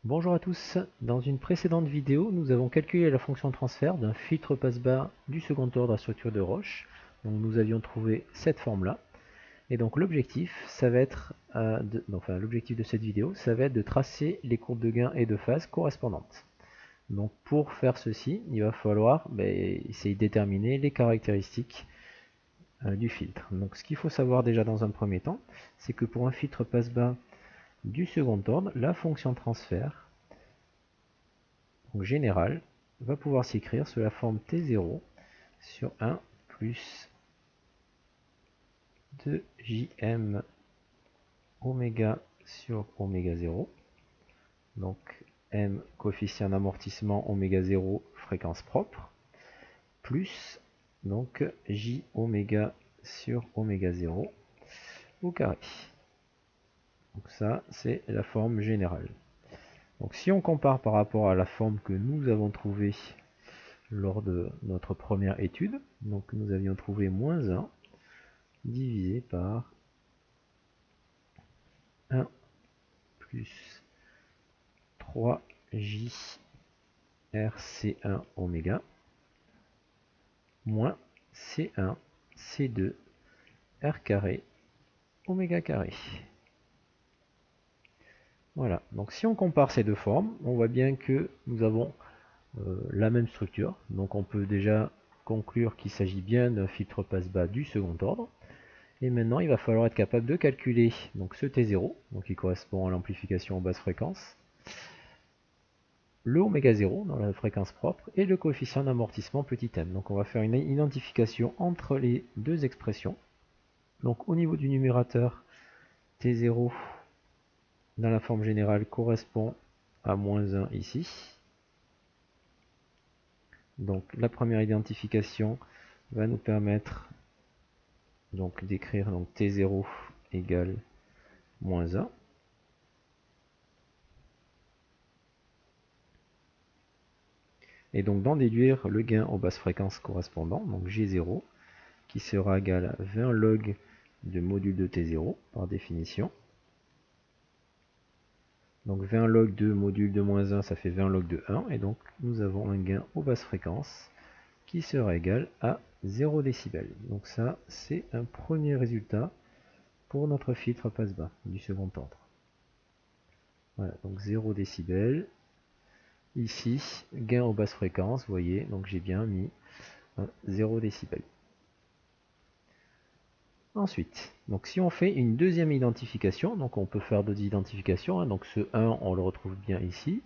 Bonjour à tous, dans une précédente vidéo, nous avons calculé la fonction transfert d'un filtre passe-bas du second ordre à structure de Roche. Donc nous avions trouvé cette forme-là. Et donc l'objectif, ça va être, l'objectif de cette vidéo, ça va être de tracer les courbes de gain et de phase correspondantes. Donc pour faire ceci, il va falloir essayer de déterminer les caractéristiques du filtre. Donc ce qu'il faut savoir déjà dans un premier temps, c'est que pour un filtre passe-bas du second ordre, la fonction transfert donc général va pouvoir s'écrire sous la forme T0 sur 1 plus 2JM oméga sur oméga 0. Donc M coefficient d'amortissement oméga 0 fréquence propre plus donc J oméga sur oméga 0 au carré. Donc ça c'est la forme générale. Donc si on compare par rapport à la forme que nous avons trouvée lors de notre première étude, donc nous avions trouvé moins 1 divisé par 1 plus 3J RC1 oméga moins C1 C2 R carré oméga carré. Voilà, donc si on compare ces deux formes, on voit bien que nous avons la même structure. Donc on peut déjà conclure qu'il s'agit bien d'un filtre passe-bas du second ordre. Et maintenant, il va falloir être capable de calculer donc ce T0, donc qui correspond à l'amplification en basse fréquence, le oméga 0 dans la fréquence propre et le coefficient d'amortissement petit m. Donc on va faire une identification entre les deux expressions. Donc au niveau du numérateur, T0 dans la forme générale correspond à moins 1 ici. Donc la première identification va nous permettre donc d'écrire T0 égale moins 1. Et donc d'en déduire le gain aux basses fréquences correspondant, donc G0, qui sera égal à 20 log de module de T0 par définition. Donc 20 log de module de moins 1, ça fait 20 log de 1, et donc nous avons un gain aux basses fréquences qui sera égal à 0 décibel. Donc ça, c'est un premier résultat pour notre filtre passe-bas du second ordre. Voilà, donc 0 décibel. Ici, gain aux basses fréquences, vous voyez, donc j'ai bien mis 0 décibel. Ensuite, donc si on fait une deuxième identification, donc on peut faire d'autres identifications, hein, donc ce 1 on le retrouve bien ici,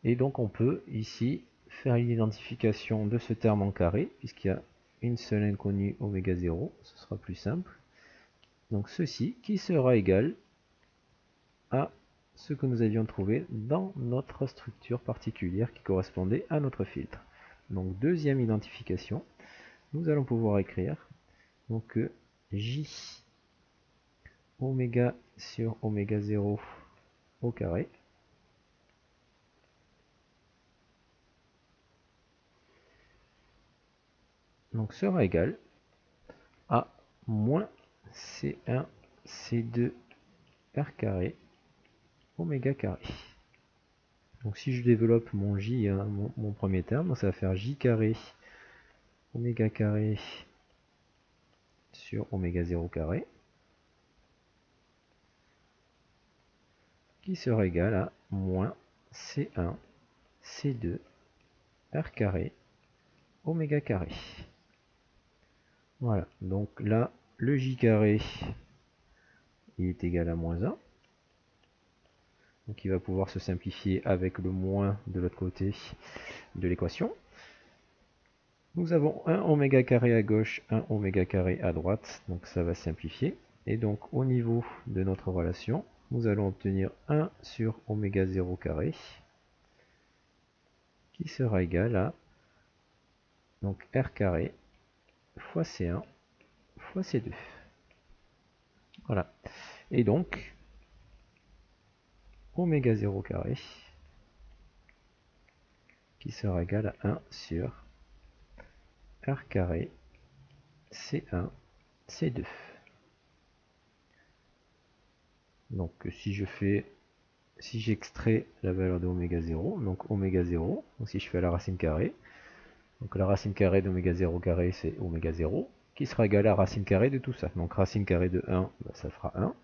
et donc on peut ici faire une identification de ce terme en carré, puisqu'il y a une seule inconnue oméga 0, ce sera plus simple. Donc ceci qui sera égal à ce que nous avions trouvé dans notre structure particulière qui correspondait à notre filtre. Donc deuxième identification, nous allons pouvoir écrire donc J oméga sur oméga 0 au carré donc sera égal à moins C1 C2 R carré oméga carré. Donc si je développe mon J, hein, mon premier terme, ça va faire J carré oméga carré sur oméga 0 carré qui sera égal à moins C1 C2 R carré oméga carré. Voilà, donc là, le J carré, il est égal à moins 1. Donc il va pouvoir se simplifier avec le moins de l'autre côté de l'équation. Nous avons un oméga carré à gauche, un oméga carré à droite, donc ça va simplifier. Et donc au niveau de notre relation, nous allons obtenir 1 sur oméga 0 carré, qui sera égal à donc R carré fois C1 fois C2. Voilà. Et donc, oméga 0 carré, qui sera égal à 1 sur R carré C1 C2. Donc si je fais si j'extrais la valeur de oméga 0, donc oméga 0, donc si je fais la racine carrée, donc la racine carrée d'oméga 0 carré c'est oméga 0, qui sera égal à racine carrée de tout ça. Donc racine carrée de 1, bah, ça fera 1.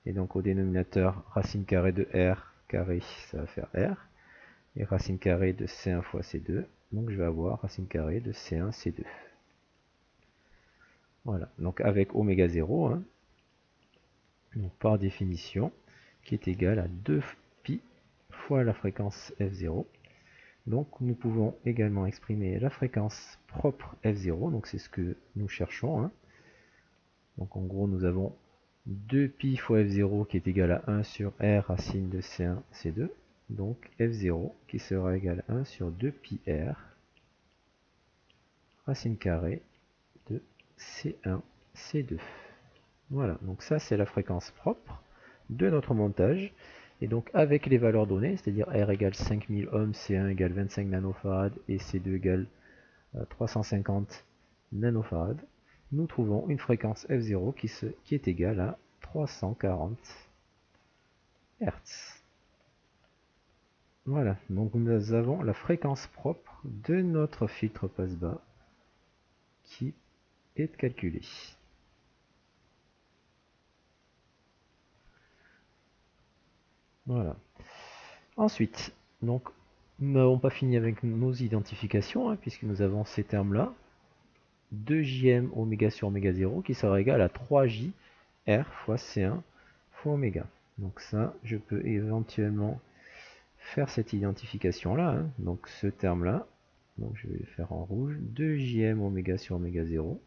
Et donc au dénominateur, racine carrée de r carré, ça va faire r. Et racine carrée de C1 fois C2, donc je vais avoir racine carrée de C1 C2. Voilà, donc avec oméga 0, hein, donc par définition, qui est égal à 2π fois la fréquence f0. Donc nous pouvons également exprimer la fréquence propre f0, donc c'est ce que nous cherchons. Hein. Donc en gros nous avons 2π fois f0 qui est égal à 1 sur r racine de C1 C2. Donc f0 qui sera égal à 1 sur 2πr racine carrée de C1 C2. Voilà, donc ça c'est la fréquence propre de notre montage. Et donc avec les valeurs données, c'est-à-dire R égale 5000 ohms, C1 égale 25 nanofarads et C2 égale 350 nanofarads, nous trouvons une fréquence F0 qui est égale à 340 Hz. Voilà, donc nous avons la fréquence propre de notre filtre passe-bas qui est calculée. Voilà. Ensuite, donc, nous n'avons pas fini avec nos identifications, hein, puisque nous avons ces termes-là. 2jm oméga sur oméga 0 qui sera égal à 3j r fois C1 fois oméga. Donc ça, je peux éventuellement faire cette identification-là. Hein. Donc ce terme-là, donc je vais le faire en rouge, 2jm oméga sur oméga 0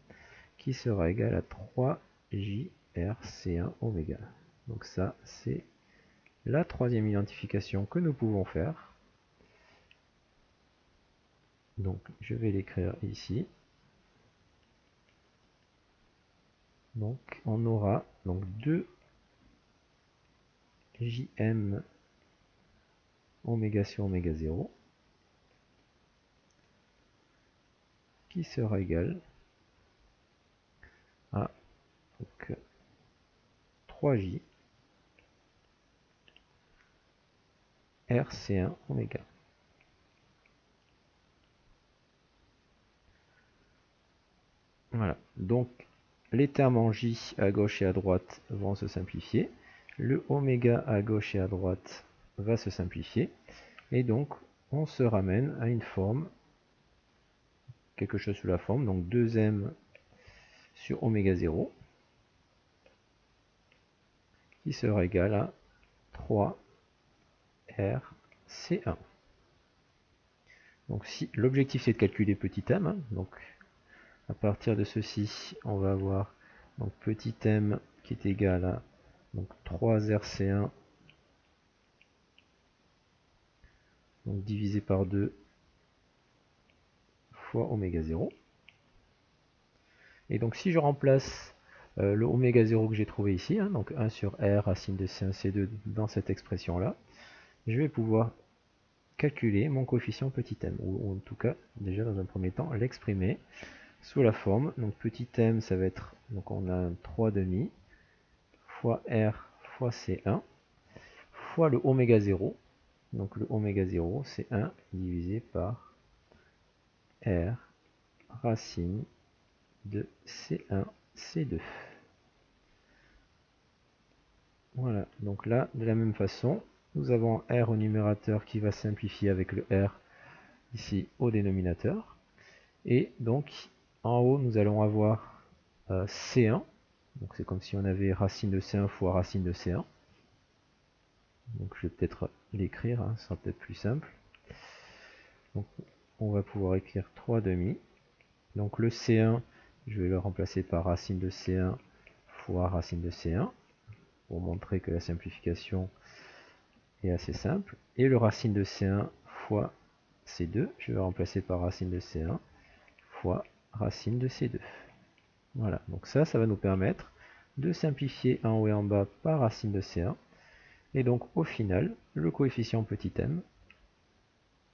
qui sera égal à 3j r C1 oméga. Donc ça, c'est la troisième identification que nous pouvons faire. Donc je vais l'écrire ici. Donc on aura donc 2 jm oméga sur oméga 0 qui sera égal à donc, 3j rc1 oméga. Voilà, donc les termes en j à gauche et à droite vont se simplifier, le oméga à gauche et à droite va se simplifier, et donc on se ramène à une forme, quelque chose sous la forme, donc 2m sur oméga 0, qui sera égal à 3 rc1. Donc si l'objectif c'est de calculer petit m, hein, donc à partir de ceci, on va avoir donc petit m qui est égal à donc 3rc1 donc divisé par 2 fois oméga 0. Et donc si je remplace le oméga 0 que j'ai trouvé ici, hein, donc 1 sur r racine de C1 C2 dans cette expression-là, je vais pouvoir calculer mon coefficient petit m, ou en tout cas déjà dans un premier temps l'exprimer sous la forme, donc petit m ça va être, donc on a un 3,5 fois r fois C1 fois le oméga 0, donc le oméga 0 c'est 1 divisé par r racine de C1 C2. Voilà, donc là de la même façon nous avons r au numérateur qui va simplifier avec le r ici au dénominateur, et donc en haut nous allons avoir C1, donc c'est comme si on avait racine de C1 fois racine de C1. Donc je vais peut-être l'écrire, hein, ce sera peut-être plus simple. Donc on va pouvoir écrire 3,5. Donc le C1, je vais le remplacer par racine de C1 fois racine de C1, pour montrer que la simplification est assez simple. Et le racine de C1 fois C2, je vais le remplacer par racine de C1 fois racine de C2. Voilà, donc ça va nous permettre de simplifier en haut et en bas par racine de C1. Et donc au final, le coefficient petit m,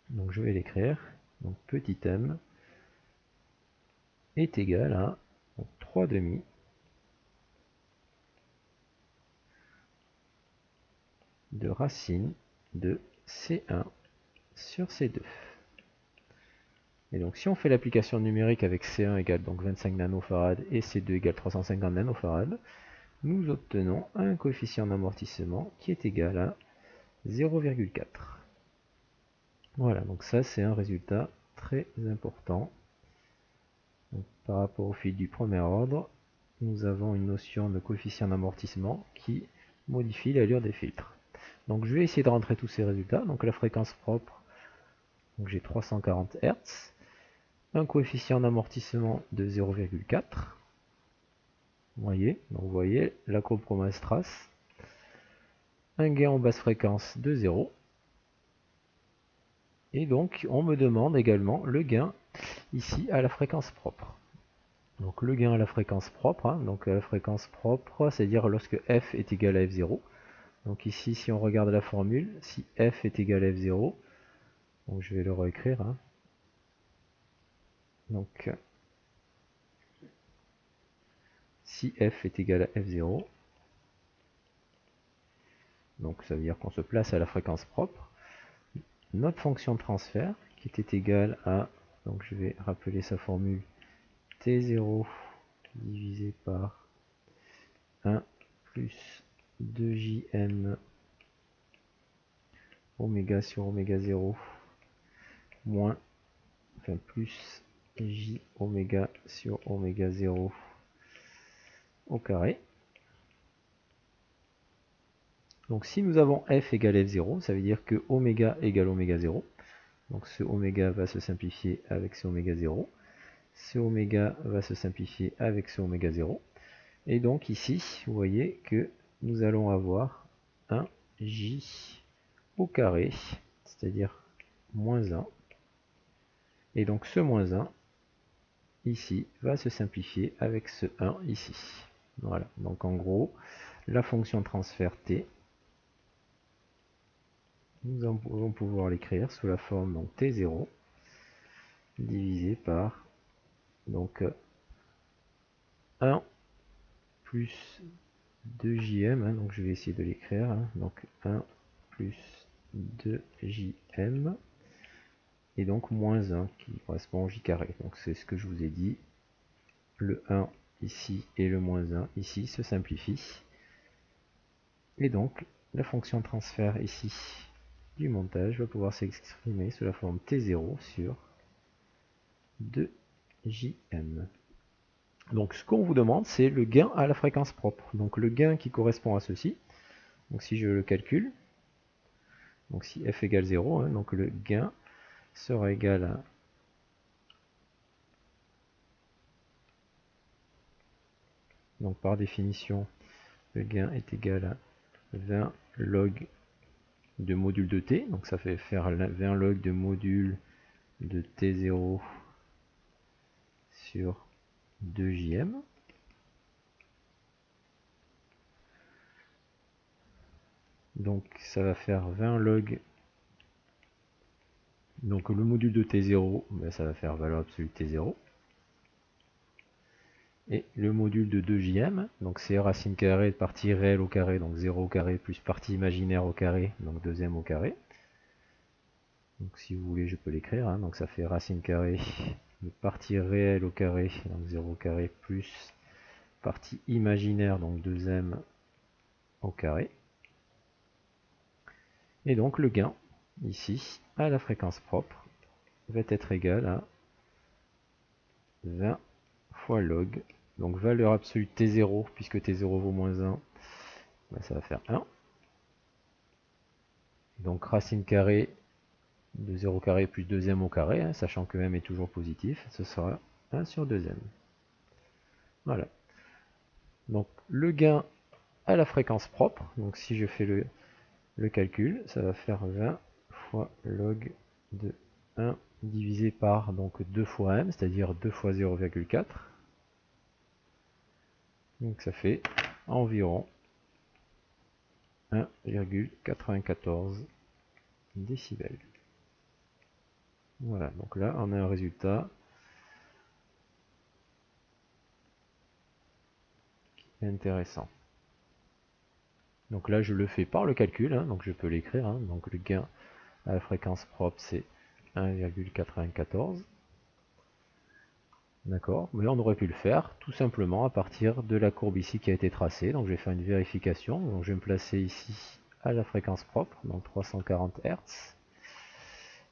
donc je vais l'écrire, donc petit m est égal à 3,5 de racine de C1 sur C2. Et donc si on fait l'application numérique avec C1 égale donc 25 nanofarad et C2 égale 350 nanofarad, nous obtenons un coefficient d'amortissement qui est égal à 0,4. Voilà, donc ça c'est un résultat très important. Donc, par rapport au fil du premier ordre, nous avons une notion de coefficient d'amortissement qui modifie l'allure des filtres. Donc je vais essayer de rentrer tous ces résultats. Donc la fréquence propre, j'ai 340 Hz, un coefficient d'amortissement de 0,4. Vous voyez la courbe comment elle se trace. Un gain en basse fréquence de 0. Et donc on me demande également le gain ici à la fréquence propre. Donc le gain à la fréquence propre, donc à la fréquence propre, c'est-à-dire lorsque f est égal à f0. Donc ici, si on regarde la formule, si f est égal à f0, donc je vais le réécrire. Donc si f est égal à f0, donc ça veut dire qu'on se place à la fréquence propre, notre fonction de transfert qui était égale à, donc je vais rappeler sa formule, t0 divisé par 1 plus 2jm oméga sur oméga 0 moins, enfin plus j oméga sur oméga 0 au carré. Donc si nous avons f égale f0, ça veut dire que oméga égale oméga 0. Donc ce oméga va se simplifier avec ce oméga 0. Ce oméga va se simplifier avec ce oméga 0. Et donc ici, vous voyez que nous allons avoir un j au carré, c'est-à-dire moins 1. Et donc ce moins 1, ici, va se simplifier avec ce 1 ici. Voilà, donc en gros, la fonction transfert t, nous allons pouvoir l'écrire sous la forme donc t0 divisé par donc 1 plus 2jm, donc je vais essayer de l'écrire, donc 1 plus 2jm, et donc moins 1 qui correspond au j carré. Donc c'est ce que je vous ai dit, le 1 ici et le moins 1 ici se simplifient, et donc la fonction transfert ici du montage va pouvoir s'exprimer sous la forme t0 sur 2jm. Donc ce qu'on vous demande, c'est le gain à la fréquence propre. Donc le gain qui correspond à ceci. Donc si je le calcule, donc si f égale 0, donc le gain sera égal à donc par définition, le gain est égal à 20 log de module de t. Donc ça fait faire 20 log de module de t0 sur 2jm. Donc ça va faire 20 log, donc le module de t0, ça va faire valeur absolue de t0. Et le module de 2jm, donc c'est racine carrée de partie réelle au carré, donc 0 au carré, plus partie imaginaire au carré, donc 2m au carré. Donc si vous voulez, je peux l'écrire, donc ça fait racine carrée de partie réelle au carré, donc 0 au carré, plus partie imaginaire, donc 2m au carré. Et donc le gain, ici, à la fréquence propre, va être égal à 20 fois log, donc valeur absolue de t0, puisque t0 vaut moins 1, ça va faire 1. Donc racine carrée de 0 carré plus 2m au carré, sachant que m est toujours positif, ce sera 1 sur 2m. Voilà. Donc le gain à la fréquence propre, donc si je fais le calcul, ça va faire 20 fois log de 1 divisé par donc 2 fois m, c'est-à-dire 2 fois 0,4. Donc ça fait environ 1,94 décibels. Voilà, donc là on a un résultat qui est intéressant. Donc là je le fais par le calcul, hein, donc je peux l'écrire, hein. Donc le gain à la fréquence propre c'est 1,94. D'accord, mais on aurait pu le faire tout simplement à partir de la courbe ici qui a été tracée. Donc je vais faire une vérification, donc je vais me placer ici à la fréquence propre, donc 340 Hz.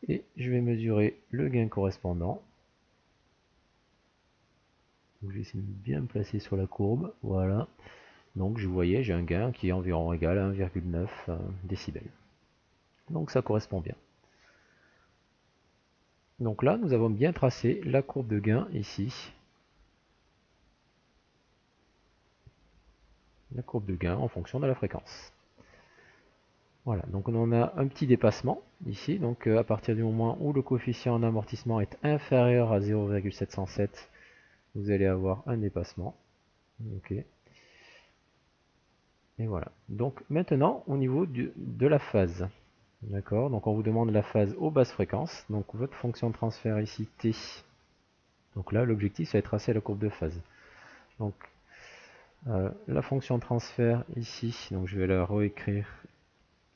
Et je vais mesurer le gain correspondant. Donc, je vais essayer de bien me placer sur la courbe, voilà. Donc je voyais, j'ai un gain qui est environ égal à 1,9 décibels. Donc ça correspond bien. Donc là, nous avons bien tracé la courbe de gain ici. La courbe de gain en fonction de la fréquence. Voilà, donc on a un petit dépassement ici. Donc à partir du moment où le coefficient d'amortissement est inférieur à 0,707, vous allez avoir un dépassement. Ok. Et voilà. Donc maintenant, au niveau de la phase. D'accord, donc on vous demande la phase aux basses fréquences. Donc votre fonction de transfert ici, T. Donc là, l'objectif, c'est de tracer la courbe de phase. Donc la fonction de transfert ici, donc je vais la réécrire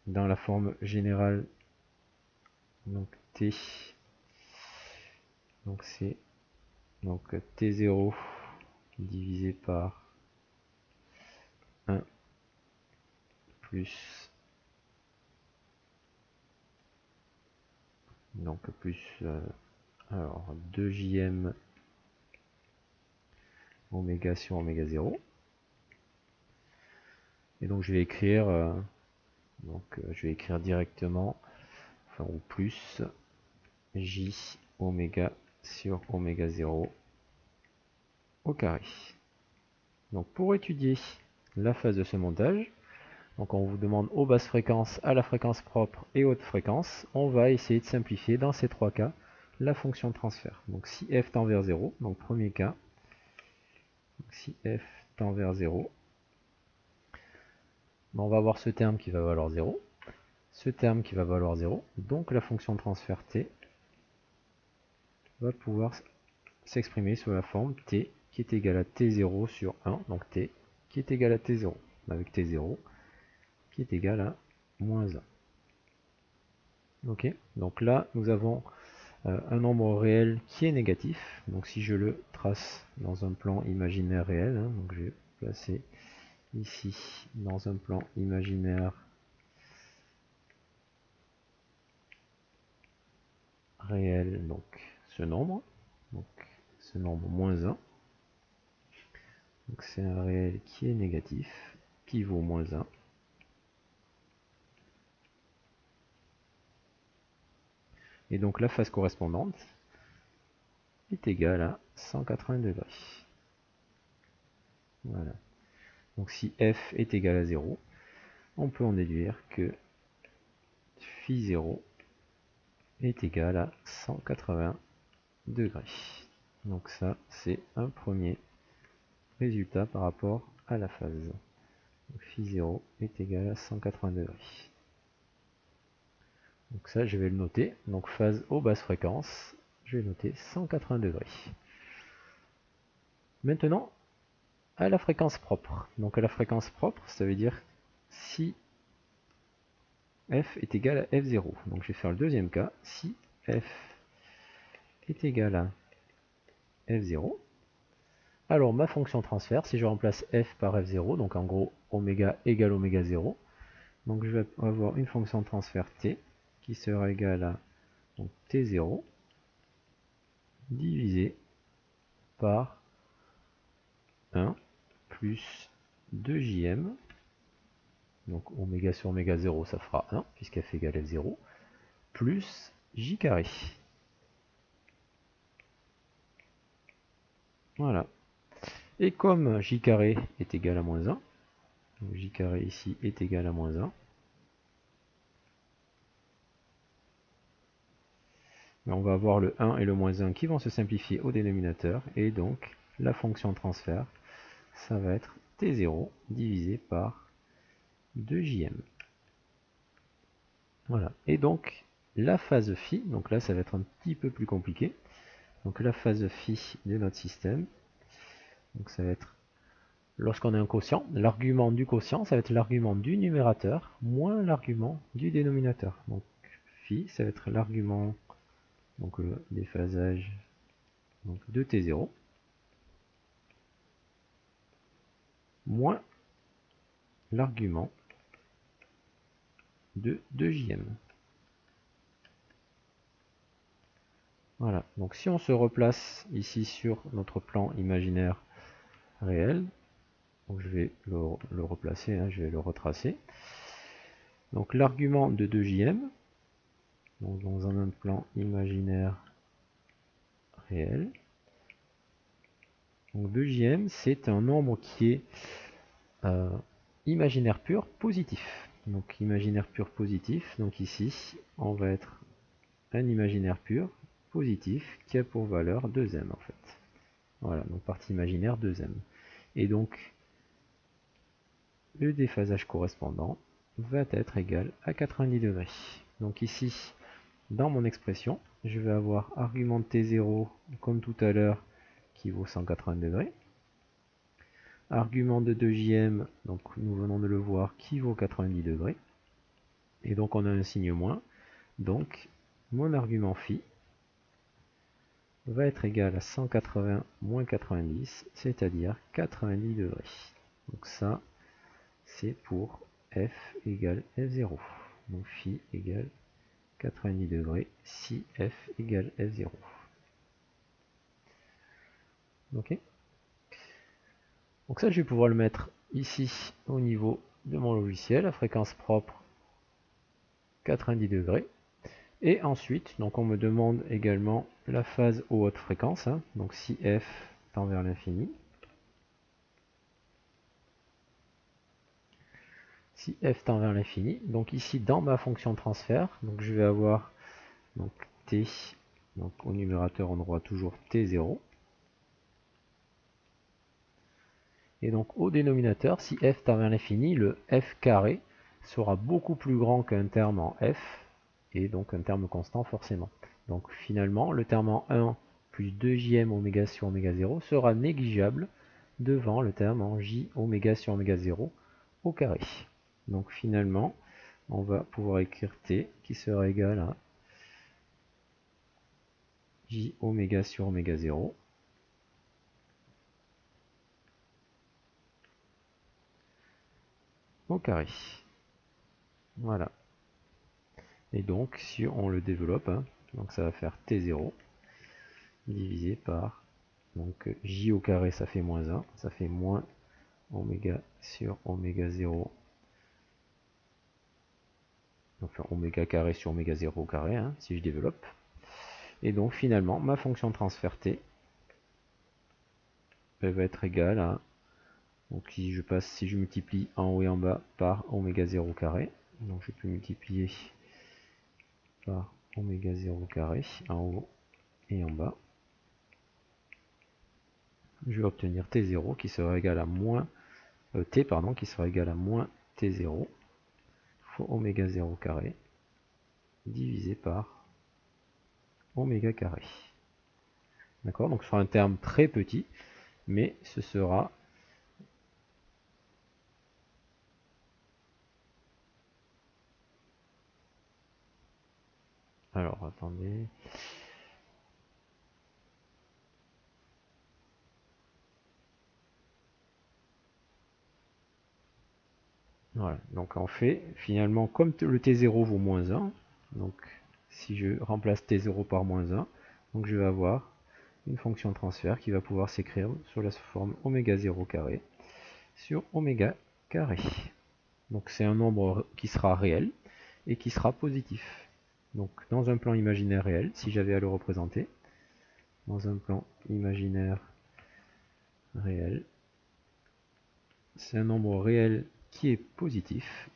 dans la forme générale. Donc T. Donc c'est donc T0 divisé par 1 plus donc plus alors 2jm oméga sur oméga 0. Et donc je vais écrire je vais écrire directement, enfin ou plus j oméga sur oméga 0 au carré. Donc pour étudier la phase de ce montage, donc on vous demande aux basses fréquences, à la fréquence propre et haute fréquence, on va essayer de simplifier dans ces trois cas la fonction de transfert. Donc si f tend vers 0, donc premier cas, donc si f tend vers 0, on va avoir ce terme qui va valoir 0, ce terme qui va valoir 0, donc la fonction de transfert t va pouvoir s'exprimer sous la forme t qui est égal à t0 sur 1, donc t qui est égal à t0, avec t0 qui est égal à moins 1. Ok, donc là nous avons un nombre réel qui est négatif. Donc si je le trace dans un plan imaginaire réel, hein, donc je vais placer ici dans un plan imaginaire réel, donc ce nombre moins 1. Donc c'est un réel qui est négatif, qui vaut moins 1. Et donc la phase correspondante est égale à 180 degrés. Voilà. Donc si f est égal à 0, on peut en déduire que phi 0 est égal à 180 degrés. Donc ça, c'est un premier résultat par rapport à la phase. Donc phi 0 est égal à 180 degrés. Donc ça, je vais le noter. Donc phase aux basses fréquences, je vais noter 180 degrés. Maintenant, à la fréquence propre. Donc à la fréquence propre, ça veut dire si f est égal à f0. Donc je vais faire le deuxième cas. Si f est égal à f0, alors ma fonction transfert, si je remplace f par f0, donc en gros oméga égale oméga 0, donc je vais avoir une fonction de transfert t qui sera égale à donc, t0 divisé par 1 plus 2jm, donc oméga sur oméga 0 ça fera 1 puisqu'f égale f0, plus j carré. Voilà. Et comme j carré est égal à moins 1, donc j carré ici est égal à moins 1, on va avoir le 1 et le moins 1 qui vont se simplifier au dénominateur, et donc la fonction de transfert, ça va être t0 divisé par 2jm. Voilà, et donc la phase phi, donc là ça va être un petit peu plus compliqué, donc la phase phi de notre système, donc ça va être lorsqu'on a un quotient, l'argument du quotient, ça va être l'argument du numérateur moins l'argument du dénominateur. Donc phi, ça va être l'argument, donc le déphasage donc, de T0, moins l'argument de 2JM. Voilà, donc si on se replace ici sur notre plan imaginaire réel, donc je vais le replacer, hein, je vais le retracer. Donc l'argument de 2JM, donc dans un plan imaginaire réel, donc 2JM c'est un nombre qui est imaginaire pur positif. Donc imaginaire pur positif, donc ici on va être un imaginaire pur positif qui a pour valeur 2m en fait. Voilà, donc partie imaginaire 2m. Et donc le déphasage correspondant va être égal à 90 degrés. Donc ici, dans mon expression, je vais avoir argument de T0 comme tout à l'heure qui vaut 180 degrés. Argument de 2JM, donc nous venons de le voir, qui vaut 90 degrés. Et donc on a un signe moins. Donc mon argument phi va être égal à 180 moins 90, c'est-à-dire 90 degrés. Donc ça, c'est pour f égale f0. Donc phi égale 90 degrés si f égale f0. Ok. Donc ça, je vais pouvoir le mettre ici au niveau de mon logiciel, à fréquence propre 90 degrés. Et ensuite, donc on me demande également la phase aux hautes fréquences, hein, donc si f tend vers l'infini. Si f tend vers l'infini, donc ici dans ma fonction de transfert, donc je vais avoir donc t, donc au numérateur on aura toujours t0. Et donc au dénominateur, si f tend vers l'infini, le f carré sera beaucoup plus grand qu'un terme en f, et donc un terme constant forcément. Donc finalement, le terme en 1 plus 2jm oméga sur oméga 0 sera négligeable devant le terme en j oméga sur oméga 0 au carré. Donc finalement, on va pouvoir écrire t qui sera égal à j oméga sur oméga 0 au carré. Voilà. Et donc, si on le développe, hein, donc ça va faire t0 divisé par donc j au carré, ça fait moins 1, ça fait moins oméga sur oméga 0, enfin oméga carré sur oméga 0 au carré, hein, si je développe. Et donc finalement, ma fonction de transfert t, elle va être égale à, donc si je multiplie en haut et en bas par oméga 0 carré, donc je peux multiplier par oméga 0 carré en haut et en bas. Je vais obtenir t0 qui sera égal à moins t pardon, qui sera égal à moins t0 fois oméga 0 carré divisé par oméga carré. D'accord, donc ce sera un terme très petit, mais ce sera alors attendez. Voilà, donc en fait, finalement, comme le t0 vaut moins 1, donc si je remplace t0 par moins 1, donc je vais avoir une fonction de transfert qui va pouvoir s'écrire sur la forme oméga 0 carré sur oméga carré. Donc c'est un nombre qui sera réel et qui sera positif. Donc dans un plan imaginaire réel, si j'avais à le représenter, dans un plan imaginaire réel, c'est un nombre réel qui est positif,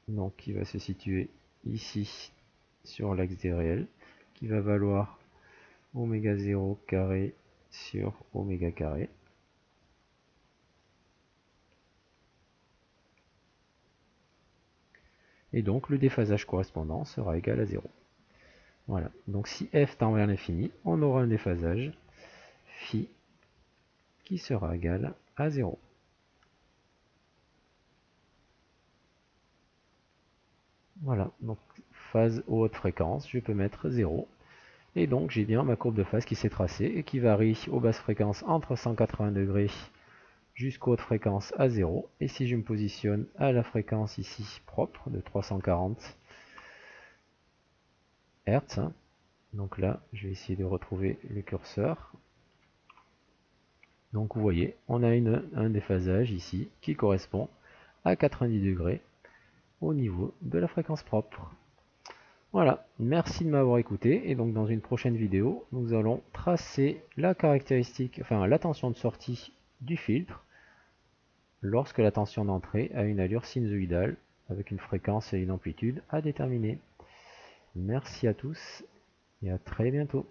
donc qui va se situer ici sur l'axe des réels, qui va valoir oméga 0 carré sur oméga carré. Et donc le déphasage correspondant sera égal à 0. Voilà, donc si f tend vers l'infini, on aura un déphasage phi qui sera égal à 0. Voilà, donc phase haute fréquence, je peux mettre 0. Et donc j'ai bien ma courbe de phase qui s'est tracée et qui varie aux basses fréquences entre 180 degrés jusqu'aux hautes fréquences à 0. Et si je me positionne à la fréquence ici propre de 340 Hz, donc là je vais essayer de retrouver le curseur. Donc vous voyez, on a un déphasage ici qui correspond à 90 degrés au niveau de la fréquence propre. Voilà, merci de m'avoir écouté, et donc dans une prochaine vidéo, nous allons tracer la caractéristique, enfin la tension de sortie du filtre lorsque la tension d'entrée a une allure sinusoïdale avec une fréquence et une amplitude à déterminer. Merci à tous et à très bientôt.